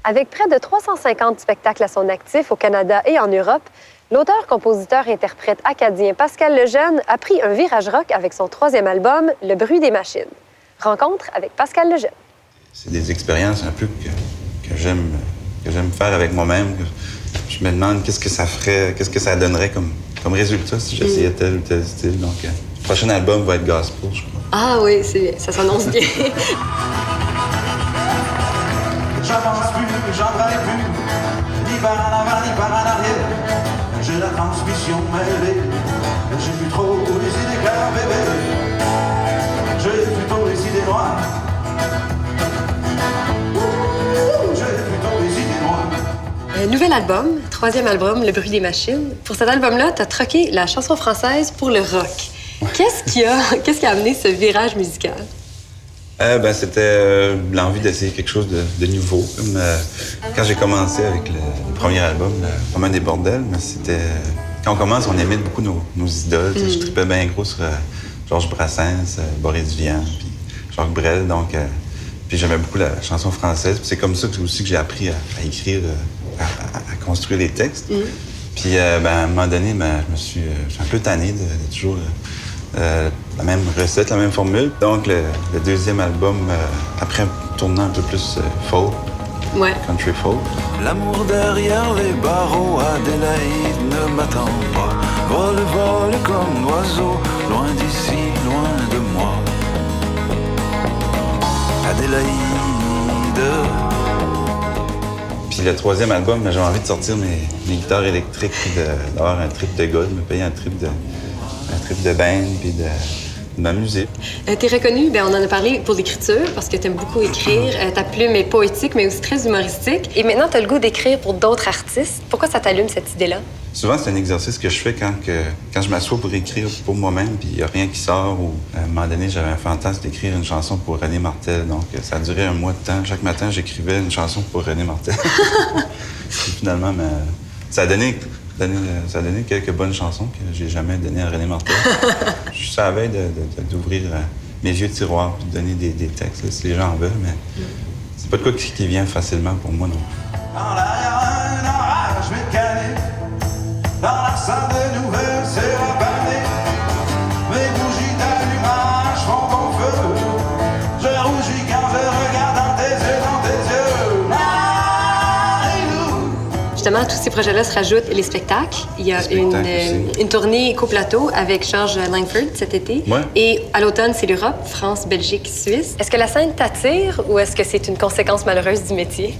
Avec près de 350 spectacles à son actif au Canada et en Europe, l'auteur, compositeur, interprète acadien Pascal Lejeune a pris un virage rock avec son troisième album, Le bruit des machines. Rencontre avec Pascal Lejeune. C'est des expériences un peu que j'aime faire avec moi-même. Je me demande qu'est-ce que ça ferait, qu'est-ce que ça donnerait comme résultat si j'essayais tel ou tel style. Donc, le prochain album va être gospel, je crois. Ah oui, ça s'annonce bien. J'avance plus, j'en râle plus, ni par en avant, ni par en arrière. J'ai la transmission mêlée, j'ai plus trop les idées claires, bébé. J'ai plutôt les idées noires. J'ai plutôt les idées noires. Nouvel album, troisième album, Le bruit des machines. Pour cet album-là, tu as troqué la chanson française pour le rock. Qu'est-ce qui a amené ce virage musical? C'était l'envie d'essayer quelque chose de nouveau. Comme, quand j'ai commencé avec le premier album, Romain des Bordels, c'était... Quand on commence, on imite beaucoup nos idoles. Je tripais bien gros sur Georges Brassens, Boris Vian, puis Jacques Brel. Donc, puis j'aimais beaucoup la chanson française. Puis c'est comme ça aussi que j'ai appris à écrire, à construire les textes. Puis à un moment donné, je suis un peu tanné de toujours... la même recette, la même formule. Donc, le deuxième album, après un tournant un peu plus folk, country folk. L'amour derrière les barreaux, Adélaïde ne m'attend pas. Vole, vole comme l'oiseau, loin d'ici, loin de moi. Adélaïde. Puis le troisième album, j'avais envie de sortir mes guitares électriques, puis d'avoir un trip de gars, de me payer un trip de band, puis de m'amuser. T'es reconnu, on en a parlé pour l'écriture, parce que t'aimes beaucoup écrire. Ta plume est poétique, mais aussi très humoristique. Et maintenant, t'as le goût d'écrire pour d'autres artistes. Pourquoi ça t'allume, cette idée-là? Souvent, c'est un exercice que je fais quand je m'assois pour écrire pour moi-même, puis il n'y a rien qui sort. Ou à un moment donné, j'avais un fantasme d'écrire une chanson pour René Martel. Donc, ça a duré un mois de temps. Chaque matin, j'écrivais une chanson pour René Martel. Et finalement, ça a donné quelques bonnes chansons que j'ai jamais données à René Martel. Je suis à la veille d'ouvrir mes vieux tiroirs et de donner des textes, là, si les gens en veulent, mais c'est pas de quoi qui vient facilement pour moi, non. Dans l'air, un orage mécanique. Dans la salle de nouvelles, c'est la panique. Mes bougies d'allumage font bon feu. Je rougis quand je regarde dans tes yeux, Justement, à tous ces projets-là se rajoutent les spectacles. Il y a une tournée coplateau avec Georges Langford cet été. Ouais. Et à l'automne, c'est l'Europe, France, Belgique, Suisse. Est-ce que la scène t'attire ou est-ce que c'est une conséquence malheureuse du métier?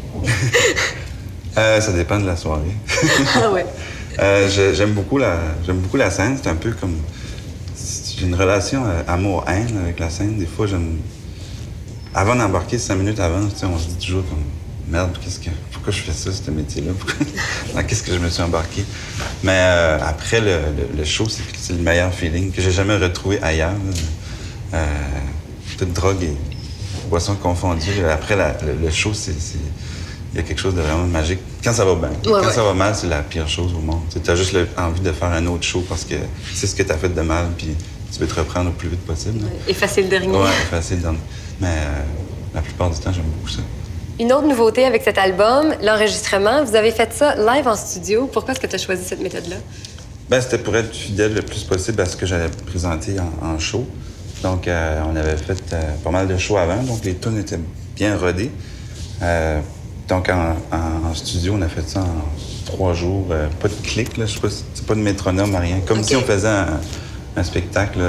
Ça dépend de la soirée. Ah ouais. J'aime beaucoup la scène. C'est un peu comme... J'ai une relation amour-haine avec la scène. Des fois, avant d'embarquer 5 minutes avant, on se dit toujours comme... Merde, pourquoi je fais ça, ce métier-là? Dans qu'est-ce que je me suis embarqué? Mais après, le show, c'est le meilleur feeling que j'ai jamais retrouvé ailleurs. Toute drogue et boissons confondues. Après, le show, il y a quelque chose de vraiment magique. Quand ça va bien. Quand ça va mal, c'est la pire chose au monde. Tu as juste envie de faire un autre show parce que c'est ce que tu as fait de mal, puis tu veux te reprendre le plus vite possible. Et facile dernier. Ouais, facile dernier. Mais la plupart du temps, j'aime beaucoup ça. Une autre nouveauté avec cet album, l'enregistrement. Vous avez fait ça live en studio. Pourquoi est-ce que tu as choisi cette méthode-là? C'était pour être fidèle le plus possible à ce que j'allais présenter en show. Donc, on avait fait pas mal de shows avant, donc les tunes étaient bien rodées. Donc, en studio, on a fait ça en 3 jours. Pas de clic, là, je sais pas, c'est pas de métronome, rien. Comme si on faisait un spectacle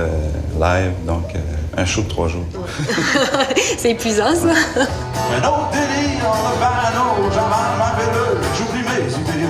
live, donc un show de 3 jours. C'est épuisant, ça? Un autre délire, le parano, j'avale ma pelle, j'oublie mes idées.